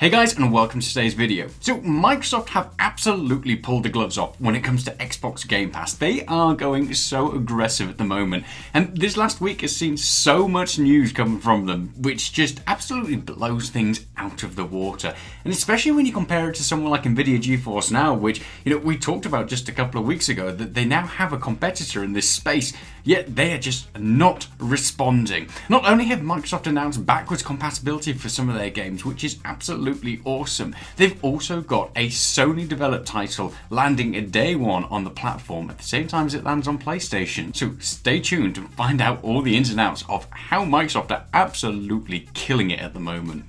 Hey guys, and welcome to today's video. So Microsoft have absolutely pulled the gloves off when it comes to Xbox Game Pass. They are going so aggressive at the moment, and this last week has seen so much news coming from them, which just absolutely blows things out of the water. And especially when you compare it to someone like Nvidia GeForce Now, which we talked about just a couple of weeks ago, that they now have a competitor in this space, yet they are just not responding. Not only have Microsoft announced backwards compatibility for some of their games, which is absolutely awesome, they've also got a Sony developed title landing at day one on the platform at the same time as it lands on PlayStation. So stay tuned to find out all the ins and outs of how Microsoft are absolutely killing it at the moment.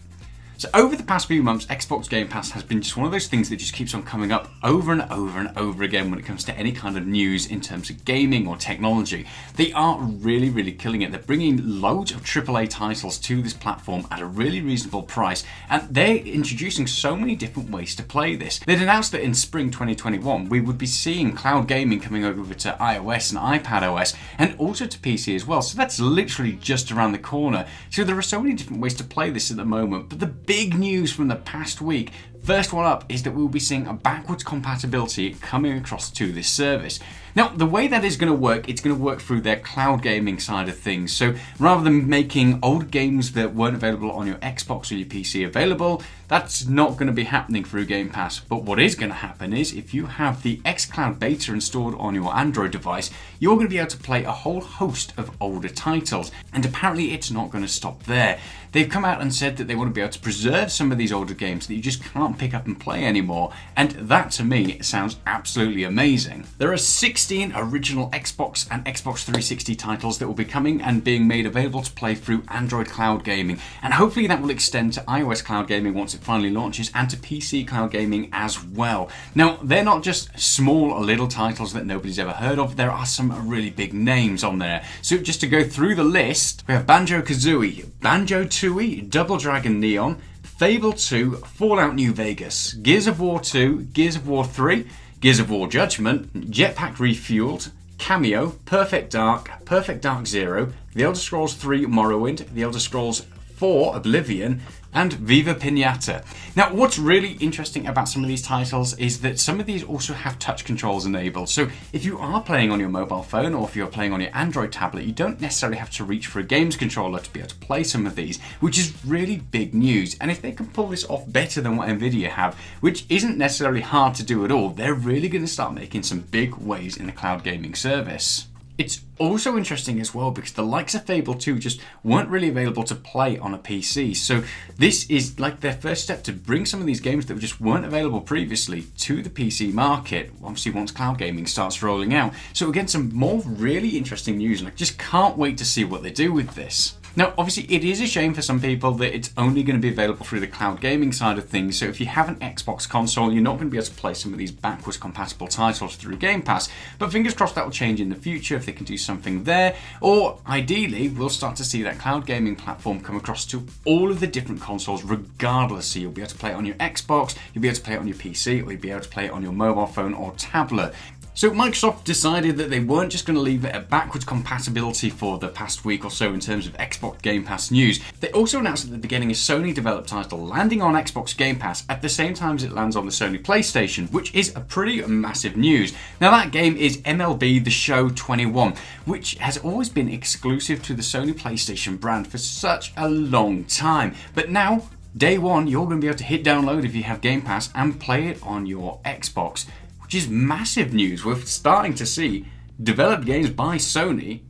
So over the past few months, Xbox Game Pass has been just one of those things that just keeps on coming up over and over and over again when it comes to any kind of news in terms of gaming or technology. They are really killing it. They're bringing loads of AAA titles to this platform at a really reasonable price, and they're introducing so many different ways to play this. They'd announced that in spring 2021 we would be seeing cloud gaming coming over to iOS and iPadOS and also to PC as well. So that's literally just around the corner. So there are so many different ways to play this at the moment, but the big news from the past week, first one up, is that we'll be seeing a backwards compatibility coming across to this service. Now, the way that is going to work, it's going to work through their cloud gaming side of things. So rather than making old games that weren't available on your Xbox or your PC available, that's not going to be happening through Game Pass. But what is going to happen is if you have the xCloud beta installed on your Android device, you're going to be able to play a whole host of older titles. And apparently it's not going to stop there. They've come out and said that they want to be able to preserve some of these older games that you just can't pick up and play anymore. And that, to me, sounds absolutely amazing. There are 16 original Xbox and Xbox 360 titles that will be coming and being made available to play through Android cloud gaming. And hopefully that will extend to iOS cloud gaming once it finally launches, and to PC cloud gaming as well. Now, they're not just small little titles that nobody's ever heard of. There are some really big names on there. So just to go through the list, we have Banjo-Kazooie, Banjo-Tooie, Double Dragon Neon, Fable 2, Fallout New Vegas, Gears of War 2, Gears of War 3, Gears of War Judgment, Jetpack Refueled, Cameo, Perfect Dark Zero, The Elder Scrolls 3 Morrowind, The Elder Scrolls 4 Oblivion, and Viva Pinata. Now, what's really interesting about some of these titles is that some of these also have touch controls enabled. So if you are playing on your mobile phone or if you're playing on your Android tablet, you don't necessarily have to reach for a games controller to be able to play some of these, which is really big news. And if they can pull this off better than what Nvidia have, which isn't necessarily hard to do at all, they're really going to start making some big waves in the cloud gaming service. It's also interesting as well because the likes of Fable 2 just weren't really available to play on a PC. So this is like their first step to bring some of these games that just weren't available previously to the PC market, obviously once cloud gaming starts rolling out. So again, some more really interesting news, and I just can't wait to see what they do with this. Now, obviously, it is a shame for some people that it's only going to be available through the cloud gaming side of things. So if you have an Xbox console, you're not going to be able to play some of these backwards compatible titles through Game Pass. But fingers crossed that will change in the future if they can do something there. Or ideally, we'll start to see that cloud gaming platform come across to all of the different consoles regardless. So you'll be able to play it on your Xbox, you'll be able to play it on your PC, or you'll be able to play it on your mobile phone or tablet. So Microsoft decided that they weren't just going to leave it at backwards compatibility for the past week or so in terms of Xbox Game Pass news. They also announced at the beginning a Sony developed title landing on Xbox Game Pass at the same time as it lands on the Sony Playstation, which is a pretty massive news. Now that game is MLB The Show 21, which has always been exclusive to the Sony Playstation brand for such a long time. But now, day one, you're going to be able to hit download if you have Game Pass and play it on your Xbox, which is massive news. We're starting to see developed games by Sony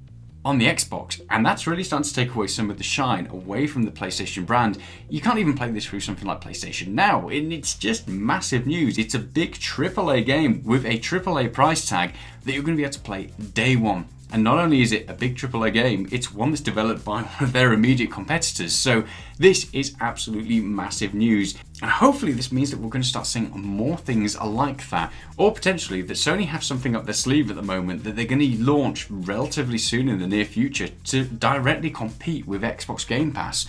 on the Xbox, and that's really starting to take away some of the shine away from the PlayStation brand. You can't even play this through something like PlayStation Now, and it's just massive news. It's a big AAA game with a AAA price tag that you're going to be able to play day one. And not only is it a big AAA game, it's one that's developed by one of their immediate competitors. So this is absolutely massive news. And hopefully this means that we're going to start seeing more things like that. Or potentially that Sony have something up their sleeve at the moment that they're going to launch relatively soon in the near future to directly compete with Xbox Game Pass.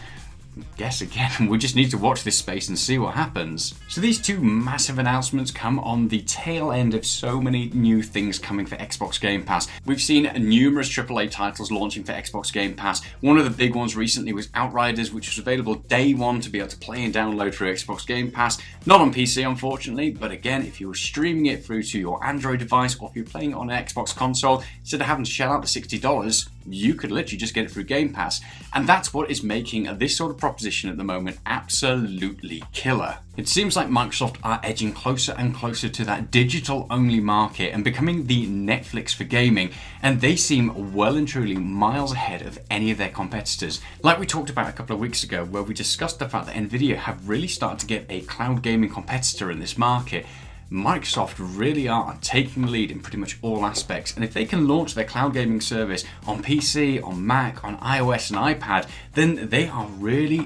guess again, we just need to watch this space and see what happens. So these two massive announcements come on the tail end of so many new things coming for Xbox Game Pass. We've seen numerous AAA titles launching for Xbox Game Pass. One of the big ones recently was Outriders, which was available day one to be able to play and download through Xbox Game Pass. Not on PC, unfortunately, but again, if you were streaming it through to your Android device, or if you're playing it on an Xbox console, instead of having to shell out the $60, you could literally just get it through Game Pass. And that's what is making this sort of proposition at the moment absolutely killer. It seems like Microsoft are edging closer and closer to that digital-only market and becoming the Netflix for gaming, and they seem well and truly miles ahead of any of their competitors. Like we talked about a couple of weeks ago, where we discussed the fact that Nvidia have really started to get a cloud gaming competitor in this market. Microsoft really are taking the lead in pretty much all aspects, and if they can launch their cloud gaming service on PC, on Mac, on iOS and iPad, then they are really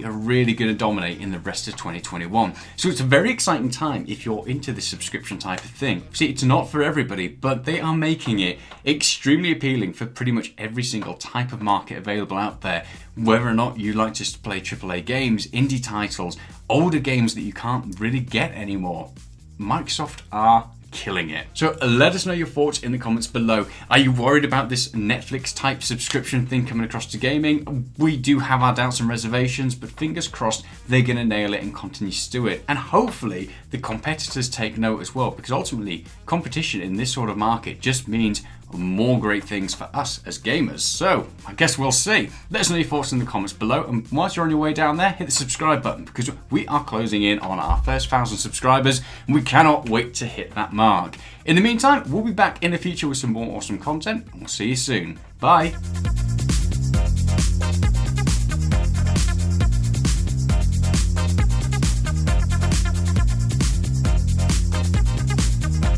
going to dominate in the rest of 2021. So it's a very exciting time if you're into this subscription type of thing. See, it's not for everybody, but they are making it extremely appealing for pretty much every single type of market available out there. Whether or not you like just to play AAA games, indie titles, older games that you can't really get anymore, Microsoft are killing it. So let us know your thoughts in the comments below. Are you worried about this Netflix type subscription thing coming across to gaming? We do have our doubts and reservations, but fingers crossed they're going to nail it and continue to do it. And hopefully the competitors take note as well, because ultimately competition in this sort of market just means more great things for us as gamers. So I guess we'll see. Let us know your thoughts in the comments below, and whilst you're on your way down there, hit the subscribe button, because we are closing in on our first 1,000 subscribers and we cannot wait to hit that mark. In the meantime, we'll be back in the future with some more awesome content, and we'll see you soon. Bye.